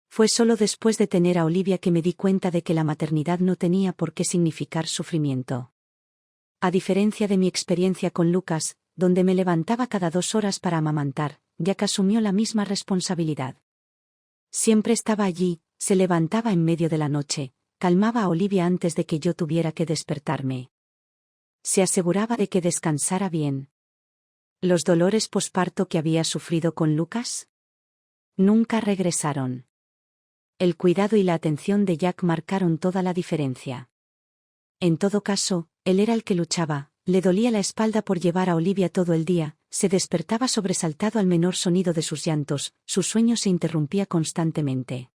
Fue solo después de tener a Olivia que me di cuenta de que la maternidad no tenía por qué significar sufrimiento. A diferencia de mi experiencia con Lucas, donde me levantaba cada 2 horas para amamantar, Jack asumió la misma responsabilidad. Siempre estaba allí, se levantaba en medio de la noche, calmaba a Olivia antes de que yo tuviera que despertarme. Se aseguraba de que descansara bien. ¿Los dolores posparto que había sufrido con Lucas? Nunca regresaron. El cuidado y la atención de Jack marcaron toda la diferencia. En todo caso, él era el que luchaba, le dolía la espalda por llevar a Olivia todo el día, se despertaba sobresaltado al menor sonido de sus llantos, su sueño se interrumpía constantemente.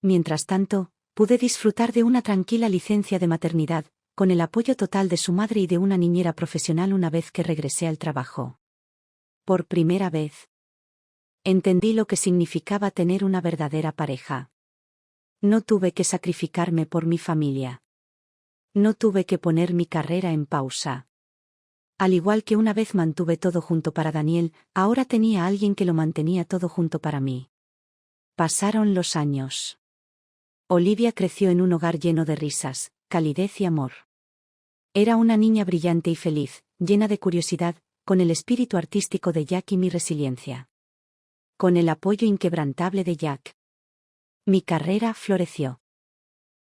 Mientras tanto, pude disfrutar de una tranquila licencia de maternidad, con el apoyo total de su madre y de una niñera profesional una vez que regresé al trabajo. Por primera vez, entendí lo que significaba tener una verdadera pareja. No tuve que sacrificarme por mi familia. No tuve que poner mi carrera en pausa. Al igual que una vez mantuve todo junto para Daniel, ahora tenía a alguien que lo mantenía todo junto para mí. Pasaron los años. Olivia creció en un hogar lleno de risas, calidez y amor. Era una niña brillante y feliz, llena de curiosidad, con el espíritu artístico de Jack y mi resiliencia. Con el apoyo inquebrantable de Jack, mi carrera floreció.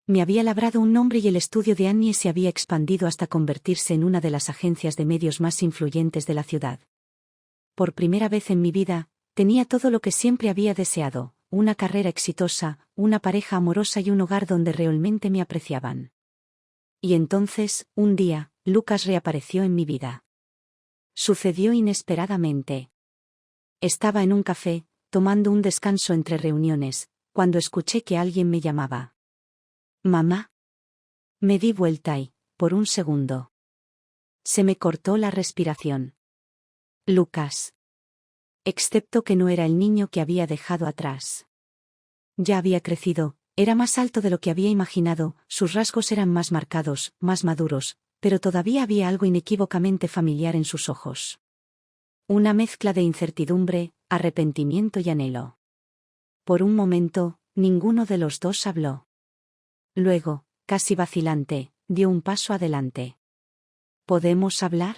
Me había labrado un nombre y el estudio de Annie se había expandido hasta convertirse en una de las agencias de medios más influyentes de la ciudad. Por primera vez en mi vida, tenía todo lo que siempre había deseado, una carrera exitosa, una pareja amorosa y un hogar donde realmente me apreciaban. Y entonces, un día, Lucas reapareció en mi vida. Sucedió inesperadamente. Estaba en un café, tomando un descanso entre reuniones, cuando escuché que alguien me llamaba. «Mamá». Me di vuelta y, por un segundo, se me cortó la respiración. Lucas. Excepto que no era el niño que había dejado atrás. Ya había crecido, era más alto de lo que había imaginado, sus rasgos eran más marcados, más maduros, pero todavía había algo inequívocamente familiar en sus ojos. Una mezcla de incertidumbre, arrepentimiento y anhelo. Por un momento, ninguno de los dos habló. Luego, casi vacilante, dio un paso adelante. ¿Podemos hablar?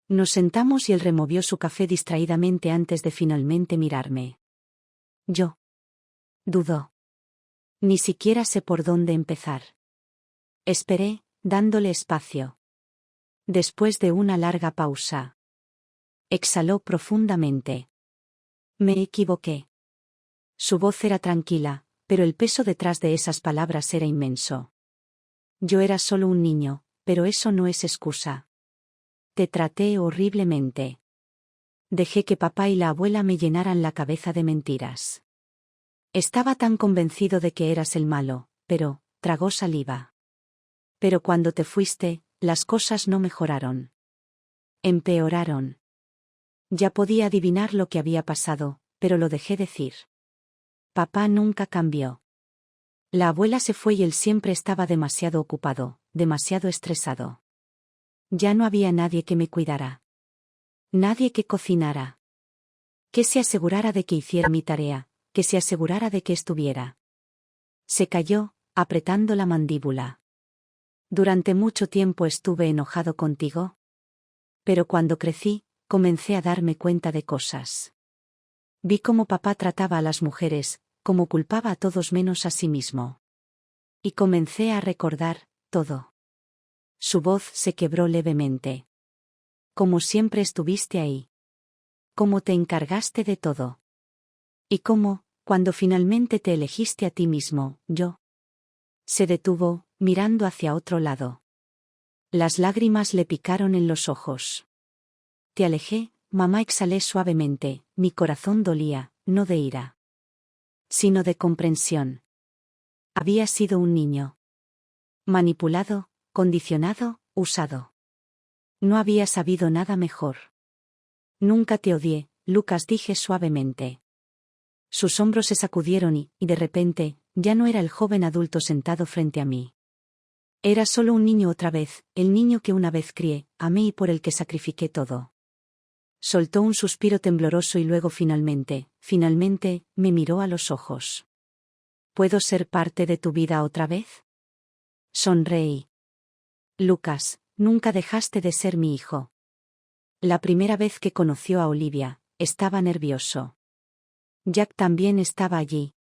Nos sentamos y él removió su café distraídamente antes de finalmente mirarme. Yo. Dudó. Ni siquiera sé por dónde empezar. Esperé, dándole espacio. Después de una larga pausa, exhaló profundamente. Me equivoqué. Su voz era tranquila, pero el peso detrás de esas palabras era inmenso. Yo era solo un niño, pero eso no es excusa. Te traté horriblemente. Dejé que papá y la abuela me llenaran la cabeza de mentiras. Estaba tan convencido de que eras el malo, pero, tragó saliva. Pero cuando te fuiste, las cosas no mejoraron. Empeoraron. Ya podía adivinar lo que había pasado, pero lo dejé decir. Papá nunca cambió. La abuela se fue y él siempre estaba demasiado ocupado, demasiado estresado. Ya no había nadie que me cuidara. Nadie que cocinara. Que se asegurara de que hiciera mi tarea, que se asegurara de que estuviera. Se calló, apretando la mandíbula. Durante mucho tiempo estuve enojado contigo. Pero cuando crecí, comencé a darme cuenta de cosas. Vi cómo papá trataba a las mujeres, cómo culpaba a todos menos a sí mismo. Y comencé a recordar todo. Su voz se quebró levemente. Como siempre estuviste ahí. Cómo te encargaste de todo. Y cómo, cuando finalmente te elegiste a ti mismo, yo. Se detuvo, mirando hacia otro lado. Las lágrimas le picaron en los ojos. Te alejé, mamá, exhalé suavemente, mi corazón dolía, no de ira, sino de comprensión. Había sido un niño. Manipulado, condicionado, usado. No había sabido nada mejor. Nunca te odié, Lucas, dije suavemente. Sus hombros se sacudieron y, de repente, ya no era el joven adulto sentado frente a mí. Era solo un niño otra vez, el niño que una vez crié, amé y por el que sacrifiqué todo. Soltó un suspiro tembloroso y luego finalmente, me miró a los ojos. ¿Puedo ser parte de tu vida otra vez? Sonreí. Lucas, nunca dejaste de ser mi hijo. La primera vez que conoció a Olivia, estaba nervioso. Jack también estaba allí,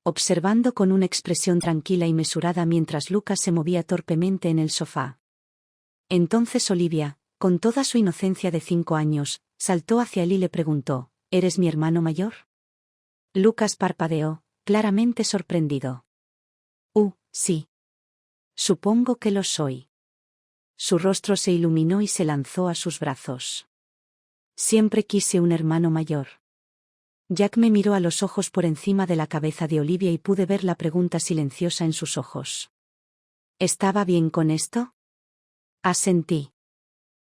observando con una expresión tranquila y mesurada mientras Lucas se movía torpemente en el sofá. Entonces Olivia, con toda su inocencia de 5 años, saltó hacia él y le preguntó, ¿eres mi hermano mayor? Lucas parpadeó, claramente sorprendido. Sí. Supongo que lo soy. Su rostro se iluminó y se lanzó a sus brazos. Siempre quise un hermano mayor. Jack me miró a los ojos por encima de la cabeza de Olivia y pude ver la pregunta silenciosa en sus ojos. ¿Estaba bien con esto? Asentí.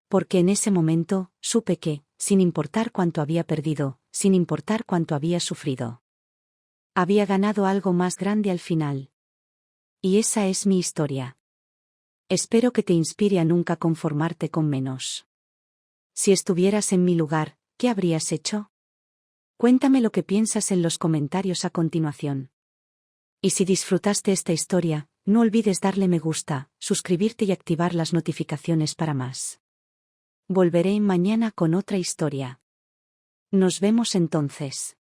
Porque en ese momento, supe que, sin importar cuánto había perdido, sin importar cuánto había sufrido, había ganado algo más grande al final. Y esa es mi historia. Espero que te inspire a nunca conformarte con menos. Si estuvieras en mi lugar, ¿qué habrías hecho? Cuéntame lo que piensas en los comentarios a continuación. Y si disfrutaste esta historia, no olvides darle me gusta, suscribirte y activar las notificaciones para más. Volveré mañana con otra historia. Nos vemos entonces.